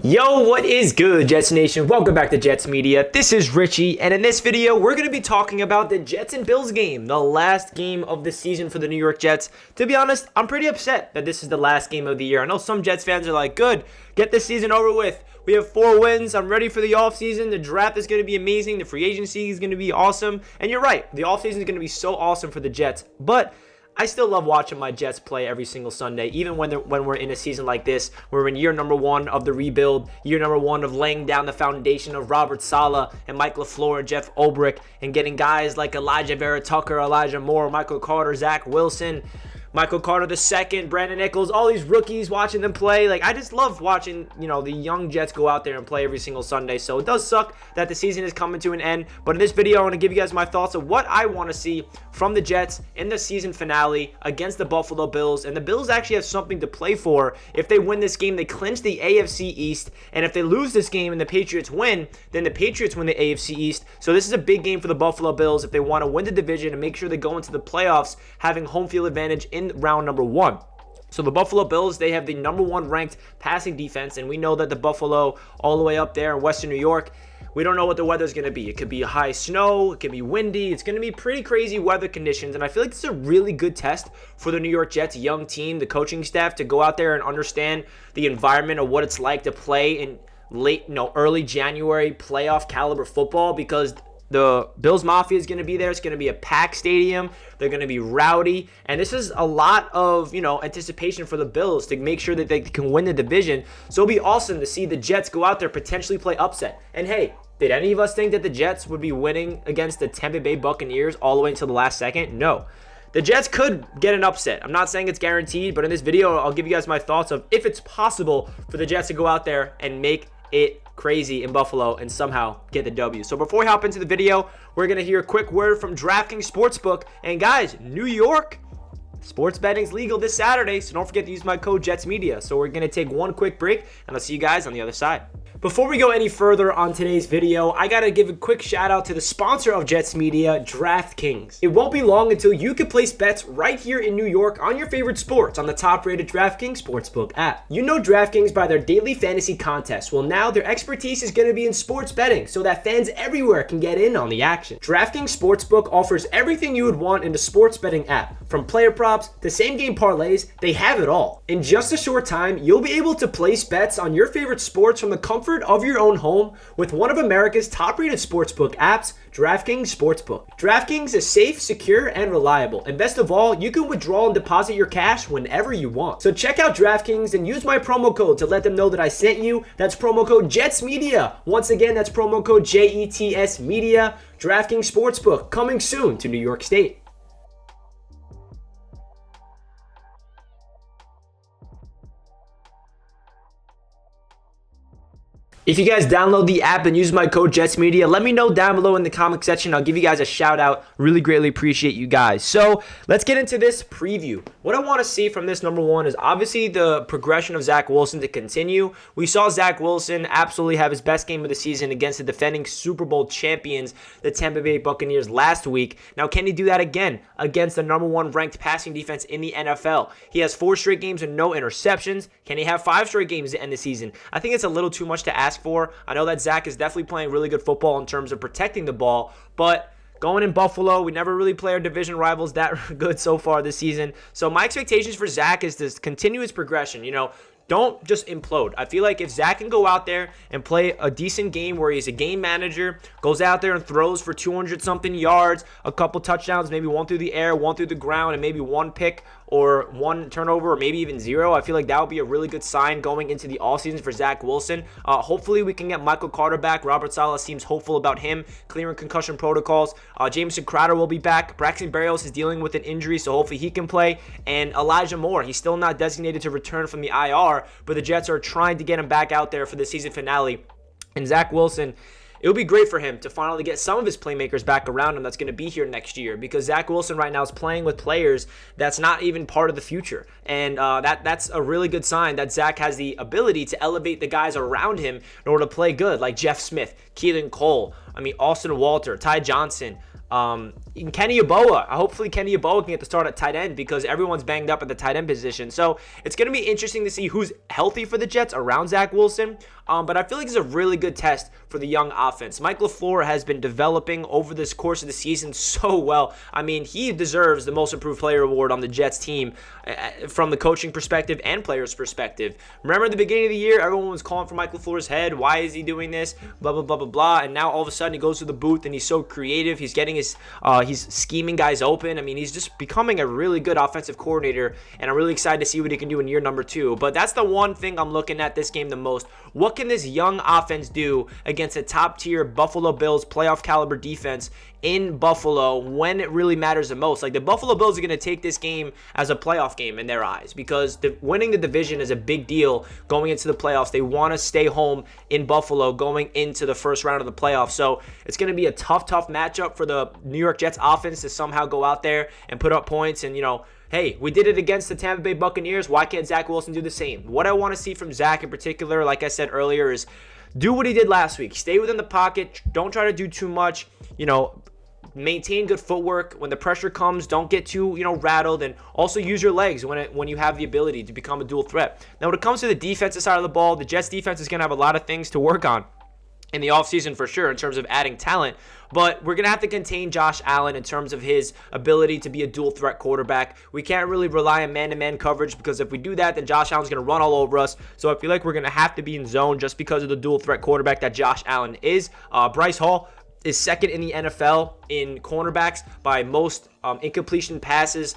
Yo, what is good, Jets Nation? Welcome back to Jets Media. This is Richie, and in this video, we're going to be talking about the Jets and Bills game, the last game of the season for the New York Jets. To be honest, I'm pretty upset that this is the last game of the year. I know some Jets fans are like, good, get this season over with. We have 4 wins. I'm ready for the offseason. The draft is going to be amazing. The free agency is going to be awesome. And you're right, the offseason is going to be so awesome for the Jets. But I still love watching my Jets play every single Sunday, even when we're in a season like this. We're in year number 1 of the rebuild, year number 1 of laying down the foundation of Robert Saleh and Mike LaFleur and Jeff Ulbrich, and getting guys like Elijah Vera Tucker, Elijah Moore, Michael Carter, Zach Wilson, Michael Carter II, Brandon Nichols, all these rookies, watching them play. Like, I just love watching, the young Jets go out there and play every single Sunday. So it does suck that the season is coming to an end. But in this video, I want to give you guys my thoughts of what I want to see from the Jets in the season finale against the Buffalo Bills. And the Bills actually have something to play for. If they win this game, they clinch the AFC East. And if they lose this game and the Patriots win, then the Patriots win the AFC East. So this is a big game for the Buffalo Bills if they want to win the division and make sure they go into the playoffs having home field advantage in round number 1. So the Buffalo Bills, they have the number 1 ranked passing defense, and we know that the Buffalo all the way up there in Western New York, we don't know what the weather's going to be. It could be high snow, it could be windy, it's going to be pretty crazy weather conditions, and I feel like this is a really good test for the New York Jets young team, the coaching staff, to go out there and understand the environment of what it's like to play in early January playoff caliber football, because the Bills Mafia is going to be there. It's going to be a packed stadium. They're going to be rowdy. And this is a lot of, anticipation for the Bills to make sure that they can win the division. So it'll be awesome to see the Jets go out there, potentially play upset. And hey, did any of us think that the Jets would be winning against the Tampa Bay Buccaneers all the way until the last second? No. The Jets could get an upset. I'm not saying it's guaranteed, but in this video, I'll give you guys my thoughts of if it's possible for the Jets to go out there and make it crazy in Buffalo and somehow get the W. So before we hop into the video, we're going to hear a quick word from DraftKings Sportsbook. And guys, New York, sports betting's legal this Saturday, so don't forget to use my code JETSMedia. So we're going to take one quick break, and I'll see you guys on the other side. Before we go any further on today's video, I gotta give a quick shout out to the sponsor of Jets Media, DraftKings. It won't be long until you can place bets right here in New York on your favorite sports on the top-rated DraftKings Sportsbook app. You know DraftKings by their daily fantasy contests. Well, now their expertise is gonna be in sports betting so that fans everywhere can get in on the action. DraftKings Sportsbook offers everything you would want in the sports betting app. From player props to same-game parlays, they have it all. In just a short time, you'll be able to place bets on your favorite sports from the comfort of your own home with one of America's top-rated sportsbook apps, DraftKings Sportsbook. DraftKings is safe, secure, and reliable. And best of all, you can withdraw and deposit your cash whenever you want. So check out DraftKings and use my promo code to let them know that I sent you. That's promo code JETSMedia. Once again, that's promo code JETSmedia. DraftKings Sportsbook, coming soon to New York State. If you guys download the app and use my code JETSMedia, let me know down below in the comment section. I'll give you guys a shout out. Really greatly appreciate you guys. So let's get into this preview. What I want to see from this number 1 is obviously the progression of Zach Wilson to continue. We saw Zach Wilson absolutely have his best game of the season against the defending Super Bowl champions, the Tampa Bay Buccaneers, last week. Now, can he do that again against the number 1 ranked passing defense in the NFL? He has 4 straight games and no interceptions. Can he have 5 straight games to end the season? I think it's a little too much to ask for. I know that Zach is definitely playing really good football in terms of protecting the ball, but going in Buffalo, we never really play our division rivals that good so far this season. So my expectations for Zach is this continuous progression. Don't just implode. I feel like if Zach can go out there and play a decent game where he's a game manager, goes out there and throws for 200-something yards, a couple touchdowns, maybe 1 through the air, 1 through the ground, and maybe 1 pick or 1 turnover, or maybe even 0, I feel like that would be a really good sign going into the offseason for Zach Wilson. Hopefully we can get Michael Carter back. Robert Saleh seems hopeful about him clearing concussion protocols. Jameson Crowder will be back. Braxton Berrios is dealing with an injury, so hopefully he can play. And Elijah Moore, he's still not designated to return from the IR, but the Jets are trying to get him back out there for the season finale. And Zach Wilson, it would be great for him to finally get some of his playmakers back around him that's going to be here next year, because Zach Wilson right now is playing with players that's not even part of the future. And that's a really good sign that Zach has the ability to elevate the guys around him in order to play good, like Jeff Smith, Keelan Cole, I mean, Austin Walter, Ty Johnson, Kenny Yeboah. Hopefully Kenny Yeboah can get the start at tight end because everyone's banged up at the tight end position. So it's going to be interesting to see who's healthy for the Jets around Zach Wilson. But I feel like it's a really good test for the young offense. Mike LaFleur has been developing over this course of the season so well. I mean, he deserves the Most Improved Player award on the Jets team from the coaching perspective and players' perspective. Remember at the beginning of the year, everyone was calling for Mike LaFleur's head. Why is he doing this? Blah, blah, blah, blah, blah. And now all of a sudden he goes to the booth and he's so creative. He's getting he's scheming guys open. I mean, he's just becoming a really good offensive coordinator, and I'm really excited to see what he can do in year number 2. But that's the one thing I'm looking at this game the most. What can this young offense do against a top-tier Buffalo Bills playoff caliber defense in Buffalo when it really matters the most? Like, the Buffalo Bills are going to take this game as a playoff game in their eyes because winning the division is a big deal going into the playoffs. They want to stay home in Buffalo going into the first round of the playoffs. So it's going to be a tough matchup for the New York Jets offense to somehow go out there and put up points. And, hey, we did it against the Tampa Bay Buccaneers. Why can't Zach Wilson do the same? What I want to see from Zach in particular, like I said earlier, is do what he did last week. Stay within the pocket. Don't try to do too much. Maintain good footwork. When the pressure comes, don't get too, rattled, and also use your legs when you have the ability to become a dual threat. Now, when it comes to the defensive side of the ball, the Jets defense is going to have a lot of things to work on in the offseason for sure in terms of adding talent. But we're going to have to contain Josh Allen in terms of his ability to be a dual threat quarterback. We can't really rely on man-to-man coverage because if we do that, then Josh Allen's going to run all over us. So I feel like we're going to have to be in zone just because of the dual threat quarterback that Josh Allen is. Bryce Hall is second in the NFL in cornerbacks by most incompletion passes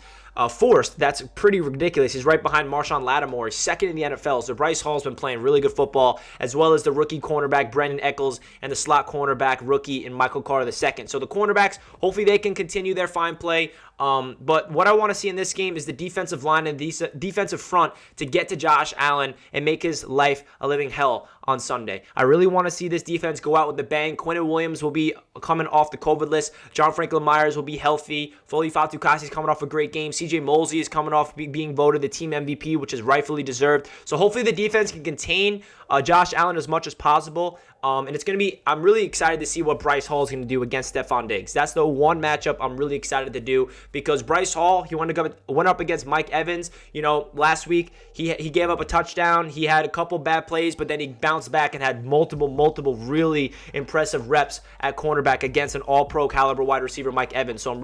forced. That's pretty ridiculous. He's right behind Marshawn Lattimore. He's second in the NFL. So Bryce Hall's been playing really good football, as well as the rookie cornerback Brandon Eccles and the slot cornerback rookie in Michael Carter II. So the cornerbacks, hopefully they can continue their fine play. But what I want to see in this game is the defensive line and the defensive front to get to Josh Allen and make his life a living hell on Sunday. I really want to see this defense go out with a bang. Quinnen Williams will be coming off the COVID list. John Franklin Myers will be healthy. Foley Fatukasi is coming off a great game. CJ Mosley is coming off being voted the team MVP, which is rightfully deserved. So hopefully the defense can contain Josh Allen as much as possible. And it's going to be, I'm really excited to see what Bryce Hall is going to do against Stephon Diggs. That's the one matchup I'm really excited to do because Bryce Hall, he went up against Mike Evans. Last week, he gave up a touchdown. He had a couple bad plays, but then he bounced back and had multiple really impressive reps at cornerback against an all-pro caliber wide receiver, Mike Evans. So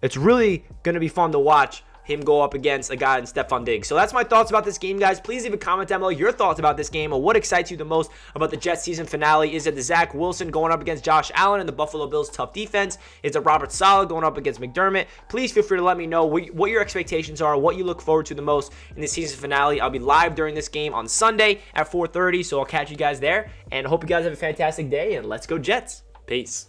it's really going to be fun to watch him go up against a guy in Stephon Diggs. So that's my thoughts about this game, guys. Please leave a comment down below your thoughts about this game or what excites you the most about the Jets season finale. Is it the Zach Wilson going up against Josh Allen and the Buffalo Bills' tough defense? Is it Robert Saleh going up against McDermott? Please feel free to let me know what your expectations are, what you look forward to the most in the season finale. I'll be live during this game on Sunday at 4:30, so I'll catch you guys there. And I hope you guys have a fantastic day, and let's go Jets. Peace.